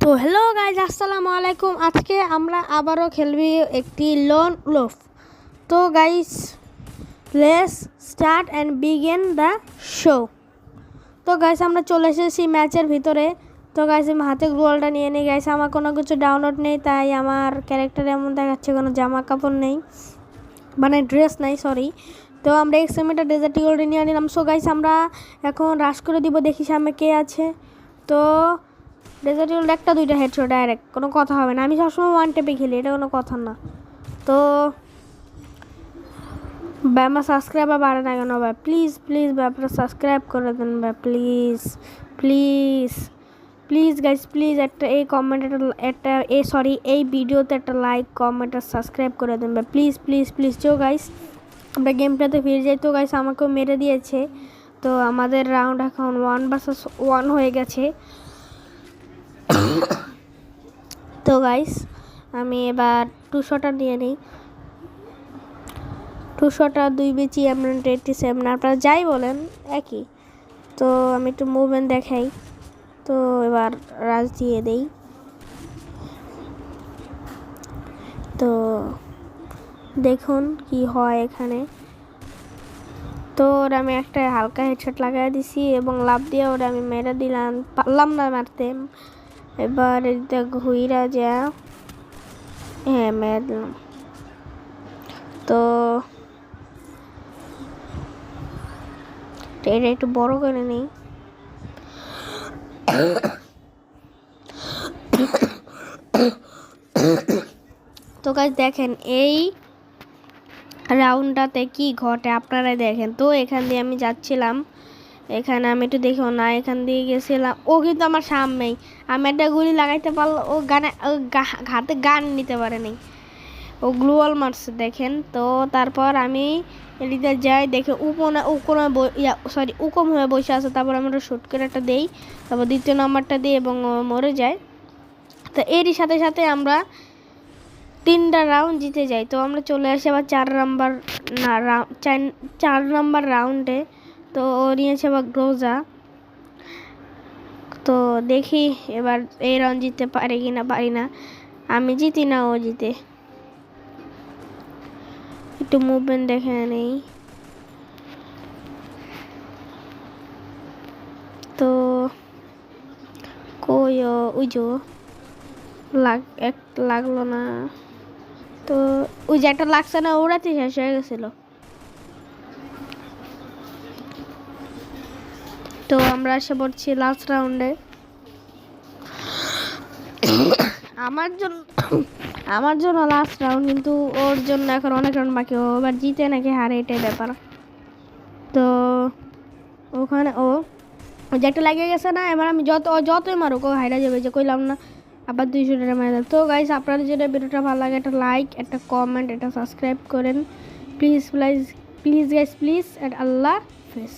তো hello guys, আসসালামু আলাইকুম। আজকে আমরা আবারও খেলবি একটি লোন উলফ। তো guys, let's start and begin the show. তো গাইজ, আমরা চলে এসেছি ম্যাচের ভিতরে। তো গাইজ, আমি হাতে গোলটা নিয়ে নিই। গাইজ, আমার কোনো কিছু ডাউনলোড নেই, তাই আমার ক্যারেক্টার এমন দেখাচ্ছে, কোনো জামা কাপড় নেই, মানে ড্রেস নেই, সরি। তো আমরা এক্সএমএটা ডেজার্ট ইগলটা নিয়ে নিলাম। সো গাইজ, আমরা এখন রাশ করে দিব, দেখি সামনে কে আছে। তো ডেজার্ট ইগল একটা দুইটা হেডশট ডাইরেক্ট, কোনো কথা হবে না। আমি সবসময় ওয়ান টেপে খেলি, এটা কোনো কথা না। তো ভাই, আমার সাবস্ক্রাইবার বাড়ে না কেন ভাই? প্লিজ প্লিজ ভাই, আপনারা সাবস্ক্রাইব করে দেন ভাই, please please please guys, please একটা এই কমেন্ট এই ভিডিওতে একটা লাইক, কমেন্ট আর সাবস্ক্রাইব করে দেন ভাই, প্লিজ প্লিজ প্লিজ। তো গাইজ, আমরা গেমটাতে ফিরে যাই। তো গাইজ, আমাকেও মেরে দিয়েছে। তো আমাদের রাউন্ড এখন 1 vs 1 হয়ে গেছে। তো গাইস, আমি এবার 2 শটার নিয়ে নিই। 2 শটার 2 বেচি M87, আপনারা যাই বলেন একই। তো আমি একটু মুভমেন্ট দেখাই। তো এবার রাজ দিয়ে দেই। তো দেখুন কি হয় এখানে। তো ওরা আমি একটা হালকা হেডশট লাগাই দিছি এবং লাভ দিয়ে ওরা আমি মেরে দিলাম, পারলাম না মারতে। এবার এটা ঘুইরা যা, হ্যাঁ মেরে দিলাম। তো এটা একটু বড় করে নিই। তো গাইস দেখেন, এই রাউন্ডটাতে কি ঘটে আপনারাই দেখেন। তো এখান দিয়ে আমি যাচ্ছিলাম, এখানে আমি একটু দেখো না, এখান দিয়ে গেছিলাম। ও কিন্তু আমার সামনেই, আমি একটা গুলি লাগাইতে পারলো, ও গানে হাতে গান নিতে পারেনি, ও গ্লুয়াল মারছে দেখেন। তো তারপর আমি এদিকে যাই, দেখে উকম হয়ে বসে আছে। তারপর আমি একটা শুট করে একটা দেই, তারপর দ্বিতীয় নাম্বারটা দিই এবং মরে যায়। তো এরই সাথে সাথে আমরা 3টা রাউন্ড জিতে যাই। তো আমরা চলে আসি আবার 4 নাম্বার রাউন্ডে। তো ও নিয়েছে আবার গ্রোজা। তো দেখি এবার এই রাউন্ড জিততে পারি কি না, পারি না। আমি জিতি না, ও জিতে। একটু মুভমেন্ট দেখে নেই। তো কই ওই যে লাগলো না। তো ওই যে একটা লাগছে না, ওরাতে শেষ হয়ে গেছিল। তো আমরা এসে পড়ছি লাস্ট রাউন্ডে। আমার জন্য লাস্ট রাউন্ড, কিন্তু ওর জন্য এখন অনেক রাউন্ড বাকি। ও এবার জিতে নাকি হারে, এটাই ব্যাপার। তো ওখানে ও যে একটা লাগিয়ে গেছে না, এবার আমি যতই মারুক ও হাইরা যাবে, যে কইলাম না আবার 200 টাকা মেরে দেয়। তো গাইস, আপনাদের যদি ভিডিওটা ভালো লাগে, একটা লাইক, একটা কমেন্ট, একটা সাবস্ক্রাইব করেন please please please guys, please. And আল্লাহ হাফেজ।